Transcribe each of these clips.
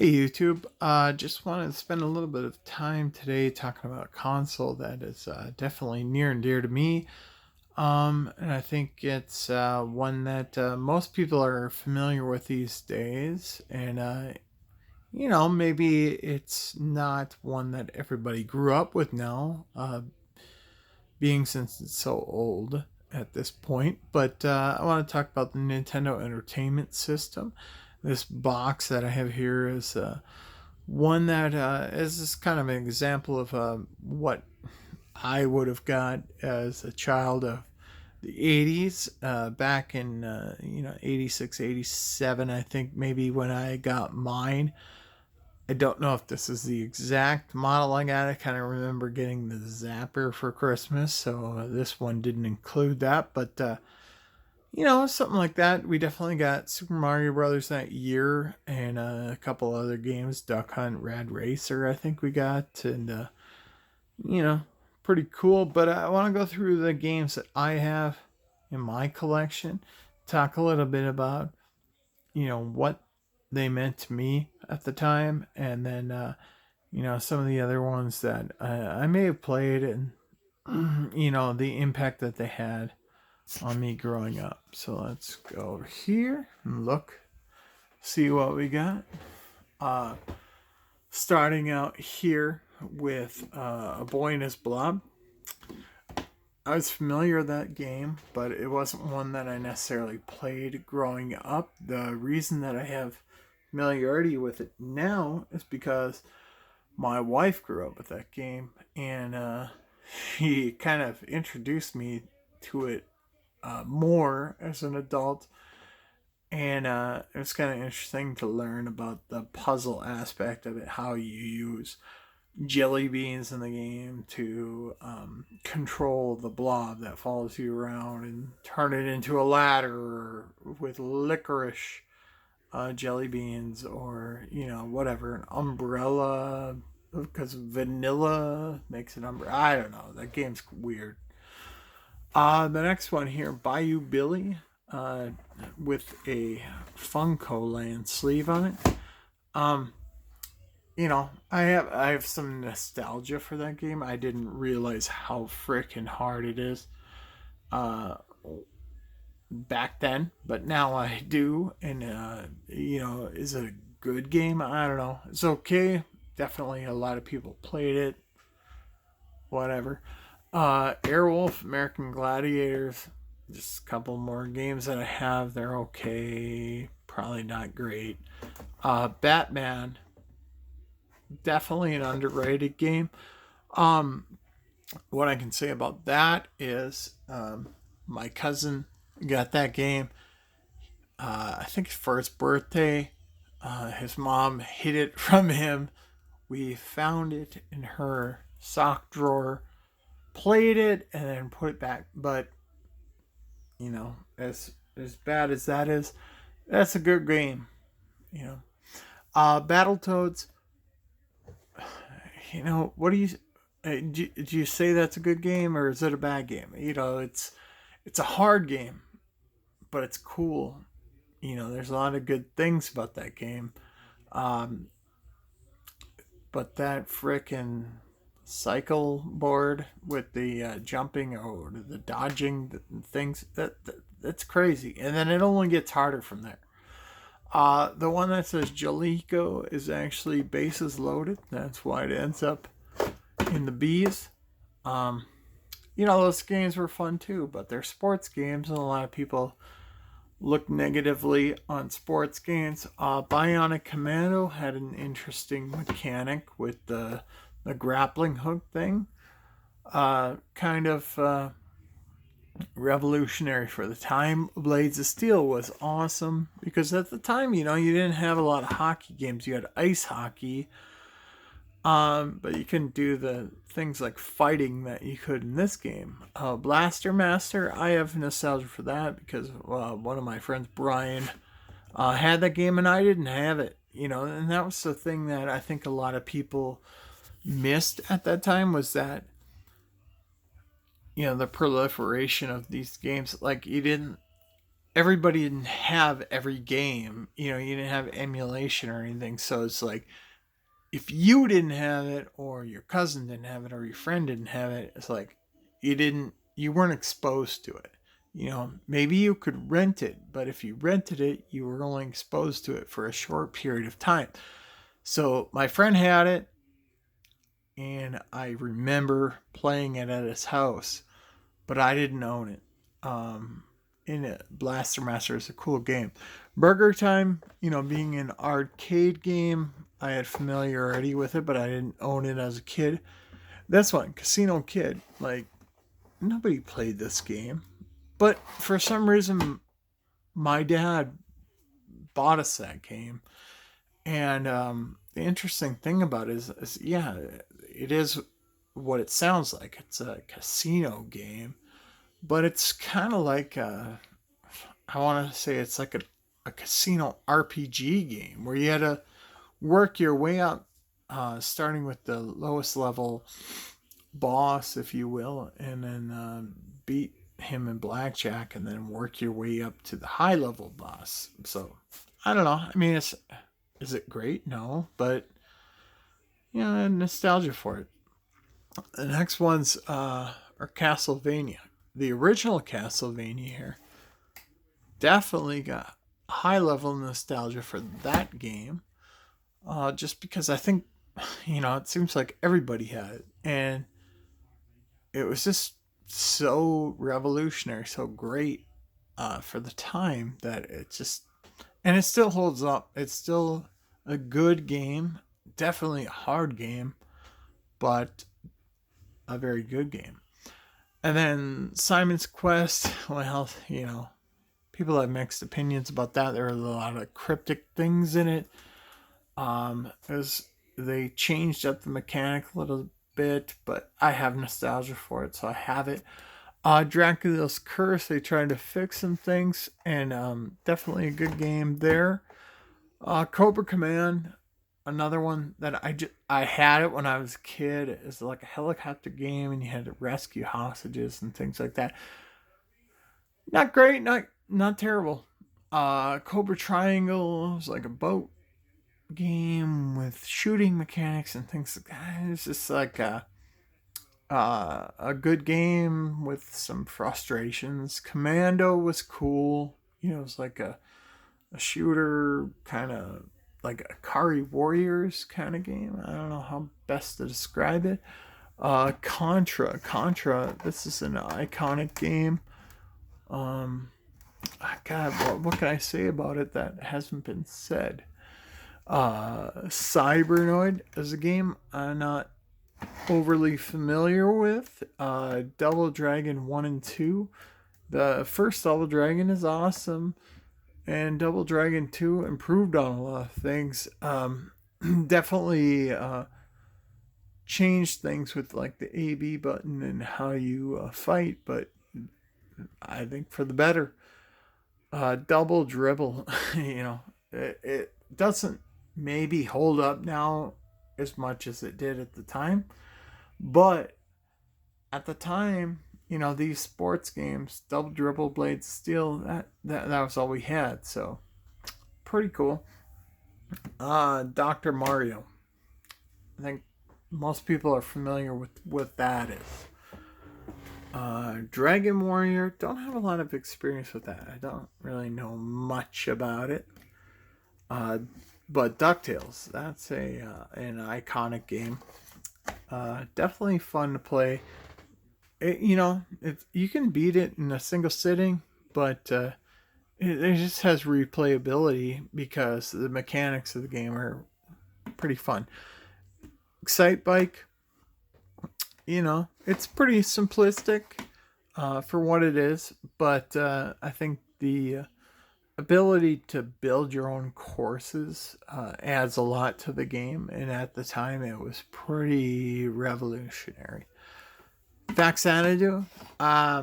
Hey YouTube, just wanted to spend a little bit of time today talking about a console that is definitely near and dear to me. And I think it's one that most people are familiar with these days. And, maybe it's not one that everybody grew up with now, being since it's so old at this point. But I want to talk about the Nintendo Entertainment System. This box that I have here is one that is just kind of an example of what I would have got as a child of the 80s, back in 86, 87. I think maybe when I got mine. I don't know if this is the exact model I got. I kind of remember getting the Zapper for Christmas, so this one didn't include that. But something like that. We definitely got Super Mario Brothers that year, and a couple other games, Duck Hunt, Rad Racer. I think we got, and you know, pretty cool. But I want to go through the games that I have in my collection, talk a little bit about what they meant to me at the time, and then some of the other ones that I may have played, and the impact that they had on me growing up. So let's go over here and look, see what we got. Uh, Starting out here with A Boy and His Blob. I was familiar with that game, but it wasn't one that I necessarily played growing up. The reason that I have familiarity with it now is because my wife grew up with that game, and she kind of introduced me to it more as an adult. And it was kind of interesting to learn about the puzzle aspect of it, how you use jelly beans in the game to control the blob that follows you around and turn it into a ladder with licorice jelly beans, or whatever, an umbrella, because vanilla makes an umbrella. I don't know, that game's weird. The next one here, Bayou Billy, uh, with a Funko Land sleeve on it. Um, I have some nostalgia for that game. I didn't realize how freaking hard it is uh, back then, but now I do. And is it a good game? I don't know. It's okay. Definitely, a lot of people played it. Whatever. Airwolf, American Gladiators. Just a couple more games that I have. They're okay. Probably not great. Batman, definitely an underrated game. Um, what I can say about that is my cousin got that game. I think for his birthday. His mom hid it from him. We found it in her sock drawer, played it, and then put it back. But as bad as that is, that's a good game. You know, Battletoads. What do you? Do you say that's a good game, or is it a bad game? It's a hard game, but it's cool. There's a lot of good things about that game. Um, but that frickin' cycle board with the jumping or the dodging things, that's crazy. And then it only gets harder from there. The one that says Jalico is actually bases loaded. That's why it ends up in the B's. Um, those games were fun too, but they're sports games, and a lot of people look negatively on sports games. Bionic Commando had an interesting mechanic with the grappling hook thing. Kind of revolutionary for the time. Blades of Steel was awesome because at the time, you didn't have a lot of hockey games. You had ice hockey, but you couldn't do the things like fighting that you could in this game. Blaster Master, I have nostalgia for that because one of my friends, Brian, had that game and I didn't have it. And that was the thing that I think a lot of people missed at that time, was that the proliferation of these games. Like, you didn't everybody didn't have every game. You didn't have emulation or anything. So it's like, if you didn't have it, or your cousin didn't have it, or your friend didn't have it, it's like you weren't exposed to it. Maybe you could rent it, but if you rented it, you were only exposed to it for a short period of time. So my friend had it, and I remember playing it at his house, but I didn't own it. In it, Blaster Master is a cool game. Burger Time, being an arcade game, I had familiarity with it, but I didn't own it as a kid. That's one, Casino Kid. Like, nobody played this game, but for some reason, my dad bought us that game. And the interesting thing about it is, yeah, it is what it sounds like. It's a casino game, but it's kind of like I want to say it's like a casino RPG game where you had to work your way up, starting with the lowest level boss, if you will, and then beat him in blackjack, and then work your way up to the high level boss. So I don't know. I mean, is it great? No, but nostalgia for it. The next ones are Castlevania. The original Castlevania here definitely got high level nostalgia for that game. Just because I think, it seems like everybody had it. And it was just so revolutionary, so great for the time that and it still holds up. It's still a good game, definitely a hard game, but a very good game. And then Simon's Quest, well, people have mixed opinions about that. There are a lot of cryptic things in it. As they changed up the mechanic a little bit, but I have nostalgia for it, so I have it. Dracula's Curse, they tried to fix some things, and definitely a good game there. Cobra Command, another one that I had it when I was a kid. It's like a helicopter game, and you had to rescue hostages and things like that. Not great, not terrible. Cobra Triangle was like a boat game with shooting mechanics and things like that. It's just like a good game with some frustrations. Commando was cool. It was like a shooter, kind of like a Akari Warriors kind of game. I don't know how best to describe it. Contra. This is an iconic game. Um, God, what can I say about it that hasn't been said? Cybernoid is a game I'm not overly familiar with. Double Dragon 1 and 2. The first Double Dragon is awesome, and Double Dragon 2 improved on a lot of things. Definitely changed things with like the AB button and how you fight, but I think for the better. Double Dribble, it doesn't maybe hold up now as much as it did at the time, but at the time, these sports games, Double Dribble, Blades of Steel, that was all we had. So pretty cool. Dr. Mario. I think most people are familiar with what that is. Dragon Warrior, don't have a lot of experience with that. I don't really know much about it. But DuckTales, that's an iconic game. Definitely fun to play. You can beat it in a single sitting, but it just has replayability because the mechanics of the game are pretty fun. Excite Bike, it's pretty simplistic for what it is, but I think the ability to build your own courses adds a lot to the game, and at the time it was pretty revolutionary. Faxanadu, I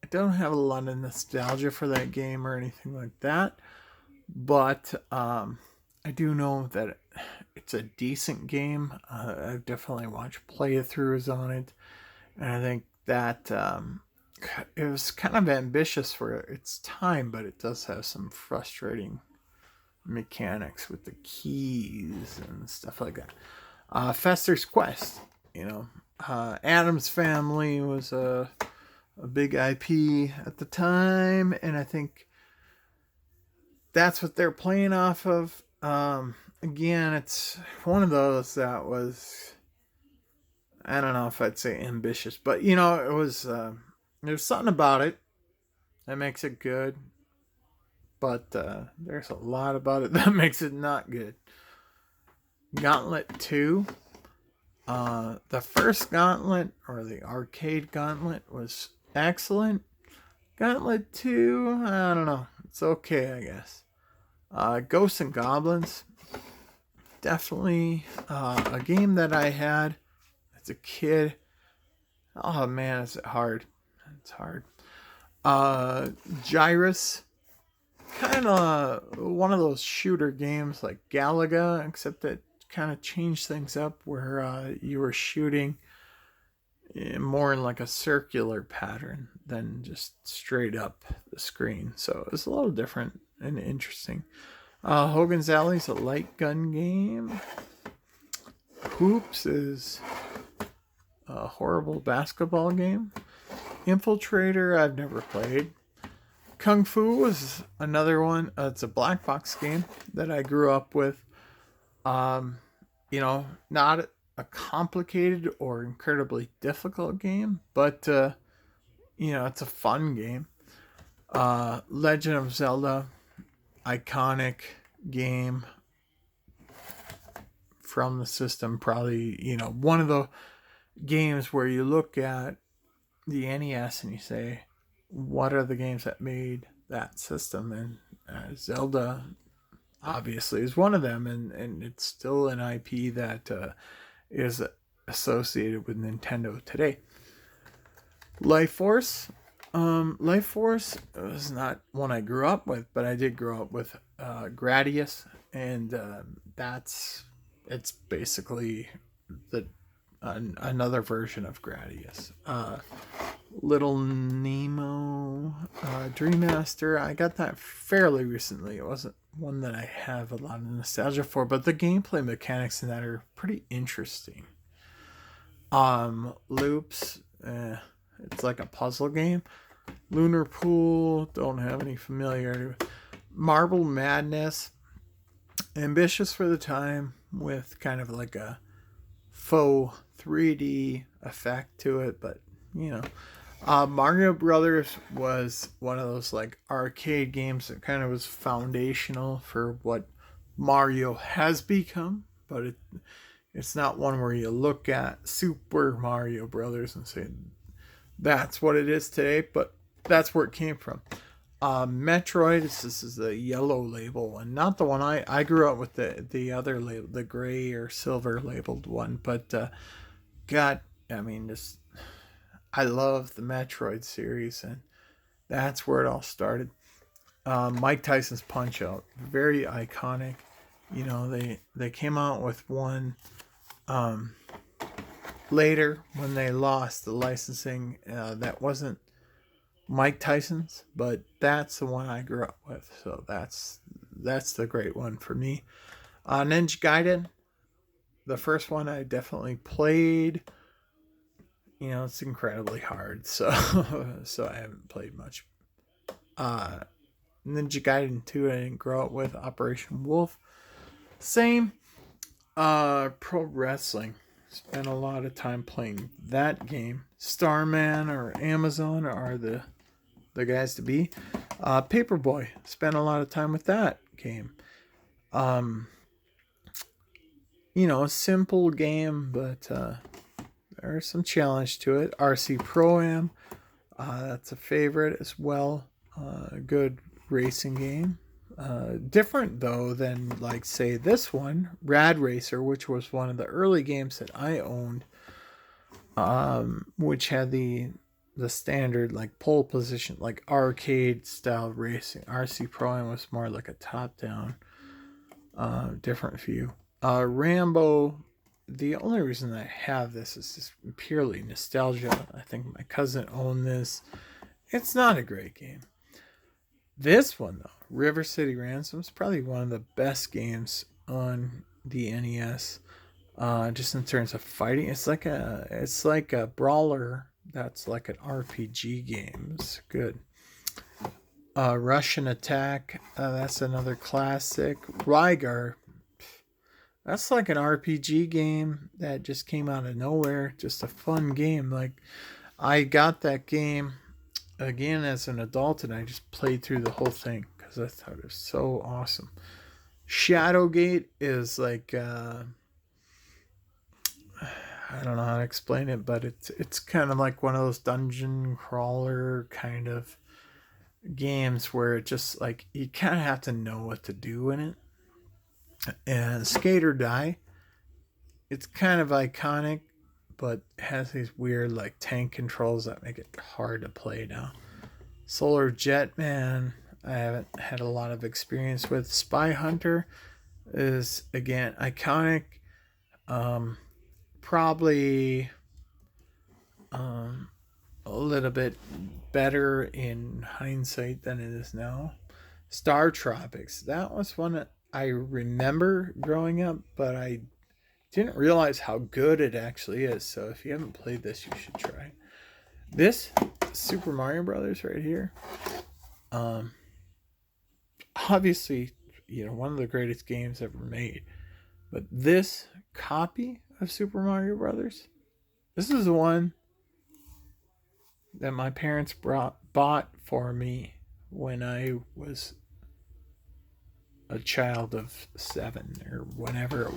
don't have a lot of nostalgia for that game or anything like that, but I do know that it's a decent game. I've definitely watched playthroughs on it, and I think that it was kind of ambitious for its time, but it does have some frustrating mechanics with the keys and stuff like that. Fester's Quest, you know, Adam's Family was a big IP at the time, and I think that's what they're playing off of. Again, it's one of those that was, I don't know if I'd say ambitious, but you know, it was there's something about it that makes it good, but there's a lot about it that makes it not good. Gauntlet 2. The first Gauntlet, or the arcade Gauntlet, was excellent. Gauntlet 2, I don't know. It's okay, I guess. Ghosts and Goblins. Definitely a game that I had as a kid. Oh man, is it hard. It's hard. Gyrus. Kind of one of those shooter games like Galaga, except that kind of changed things up where you were shooting more in like a circular pattern than just straight up the screen. So it was a little different and interesting. Hogan's Alley is a light gun game. Hoops is a horrible basketball game. Infiltrator, I've never played. Kung Fu was another one. It's a black box game that I grew up with. You know, not a complicated or incredibly difficult game, but you know, it's a fun game. Legend of Zelda, iconic game from the system. Probably, you know, one of the games where you look at the NES and you say, what are the games that made that system? And Zelda obviously is one of them, and it's still an IP that is associated with Nintendo today. Life Force. Life Force was not one I grew up with, but I did grow up with Gradius, and it's basically another version of Gradius. Little Nemo, Dream Master. I got that fairly recently. It wasn't one that I have a lot of nostalgia for, but the gameplay mechanics in that are pretty interesting. Loops, it's like a puzzle game. Lunar Pool, don't have any familiarity with. Marble Madness, ambitious for the time with kind of like a faux 3D effect to it, but you know. Mario Brothers was one of those like arcade games that kind of was foundational for what Mario has become, but it's not one where you look at Super Mario Brothers and say that's what it is today, but that's where it came from. Metroid, this is the yellow label, and not the one I grew up with the other label, the gray or silver labeled one, but God, I mean, this. I love the Metroid series, and that's where it all started. Mike Tyson's Punch Out, very iconic. You know, they came out with one later when they lost the licensing. That wasn't Mike Tyson's, but that's the one I grew up with. So that's the great one for me. Ninja Gaiden, the first one I definitely played. You know, it's incredibly hard, so I haven't played much. Ninja Gaiden 2 I didn't grow up with. Operation Wolf, same. Pro Wrestling, spent a lot of time playing that game. Starman or Amazon are the guys to be. Paperboy, spent a lot of time with that game. You know, a simple game, but there's some challenge to it. RC Pro-Am, that's a favorite as well. Good racing game. Different though than like say this one, Rad Racer, which was one of the early games that I owned, which had the standard like pole position, like arcade style racing. RC Pro-Am was more like a top down, different view. Rambo. The only reason that I have this is just purely nostalgia. I think my cousin owned this. It's not a great game. This one though, River City Ransom, is probably one of the best games on the NES. Just in terms of fighting, it's like a brawler that's like an RPG game. It's good. Russian Attack, that's another classic. Rygar, that's like an RPG game that just came out of nowhere. Just a fun game. Like, I got that game again as an adult and I just played through the whole thing because I thought it was so awesome. Shadowgate is like, I don't know how to explain it, but it's kind of like one of those dungeon crawler kind of games where it just like you kind of have to know what to do in it. And Skate or Die, it's kind of iconic, but has these weird like tank controls that make it hard to play now. Solar Jetman, I haven't had a lot of experience with. Spy Hunter is again iconic. Probably a little bit better in hindsight than it is now. Star Tropics, that was one that I remember growing up, but I didn't realize how good it actually is. So if you haven't played this, you should try. This Super Mario Brothers right here, obviously, one of the greatest games ever made. But this copy of Super Mario Brothers, this is the one that my parents bought for me when I was a child of 7 or whenever it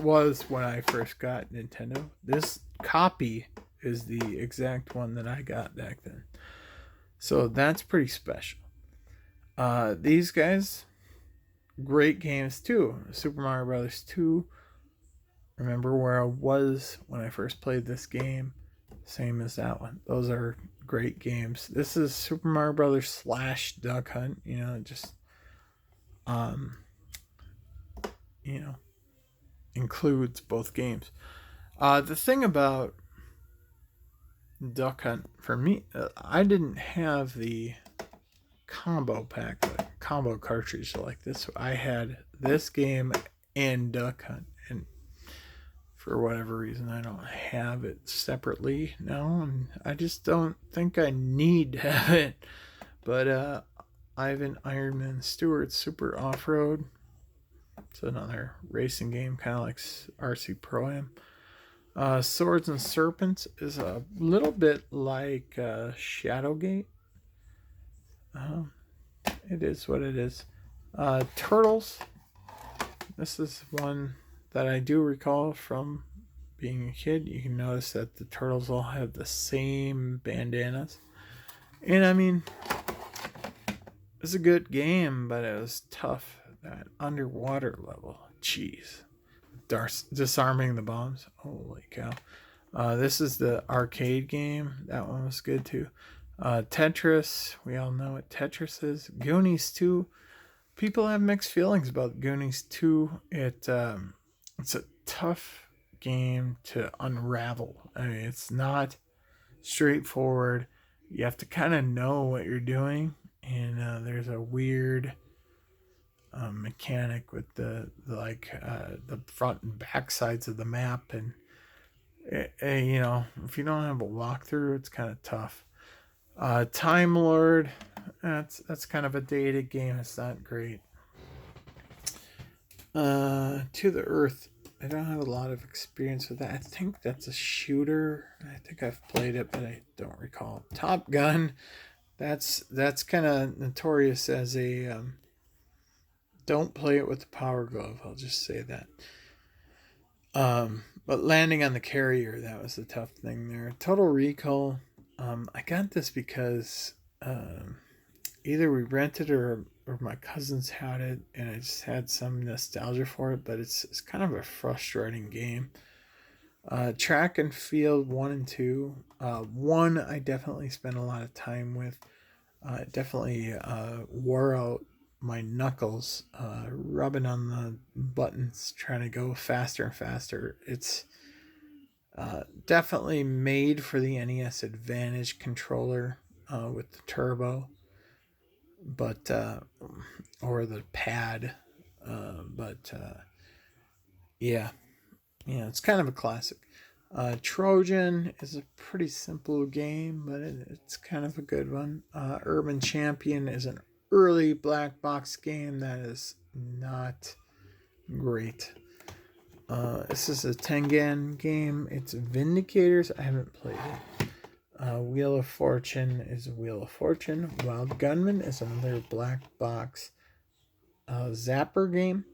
was when I first got Nintendo. This copy is the exact one that I got back then. So that's pretty special. These guys, great games too. Super Mario Brothers 2. Remember where I was when I first played this game. Same as that one. Those are great games. This is Super Mario Brothers / Duck Hunt. Just includes both games. The thing about Duck Hunt for me, I didn't have the combo pack, the combo cartridge like this. I had this game and Duck Hunt, and for whatever reason I don't have it separately now, and I just don't think I need to have it. But Ivan Ironman Stewart Super Off-Road, it's another racing game, kind of like RC Pro-Am. Swords and Serpents is a little bit like Shadowgate. It is what it is. Turtles, this is one that I do recall from being a kid. You can notice that the turtles all have the same bandanas. And I mean, it's a good game, but it was tough. That underwater level, jeez. Disarming the bombs, holy cow. This is the arcade game. That one was good too. Tetris, we all know what Tetris is. Goonies 2, people have mixed feelings about Goonies 2. It's a tough game to unravel. I mean, it's not straightforward. You have to kind of know what you're doing, and there's a weird mechanic with the front and back sides of the map, and if you don't have a walkthrough, it's kind of tough. Time Lord, that's kind of a dated game. It's not great. To the Earth, I don't have a lot of experience with that. I think that's a shooter. I think I've played it, but I don't recall. Top Gun, that's kind of notorious as a don't play it with the Power Glove. I'll just say that. But landing on the carrier, that was the tough thing there. Total Recall, I got this because either we rented or my cousins had it, and I just had some nostalgia for it, but it's kind of a frustrating game. Track and Field 1 and 2. 1 I definitely spent a lot of time with. Definitely wore out my knuckles rubbing on the buttons, trying to go faster and faster. It's definitely made for the NES Advantage controller. with the turbo, but or the pad, but yeah, it's kind of a classic. Trojan is a pretty simple game, but it's kind of a good one. Urban Champion is an early black box game that is not great. This is a Tengen game. It's Vindicators. I haven't played it. Wheel of Fortune is Wheel of Fortune. Wild Gunman is another black box Zapper game.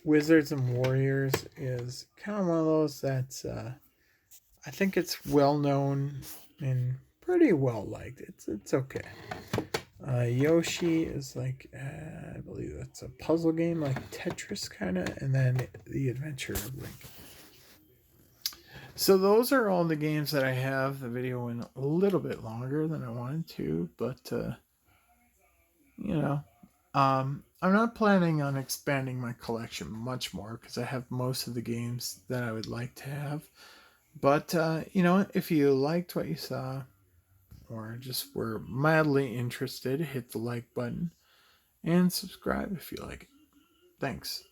Wizards and Warriors is kind of one of those that's I think it's well known and pretty well liked. It's okay. Yoshi is like I believe that's a puzzle game like Tetris kind of, and then The Adventure of Link. So those are all the games that I have. The video went a little bit longer than I wanted to, but I'm not planning on expanding my collection much more because I have most of the games that I would like to have. But if you liked what you saw or just were mildly interested, hit the like button and subscribe if you like it. Thanks.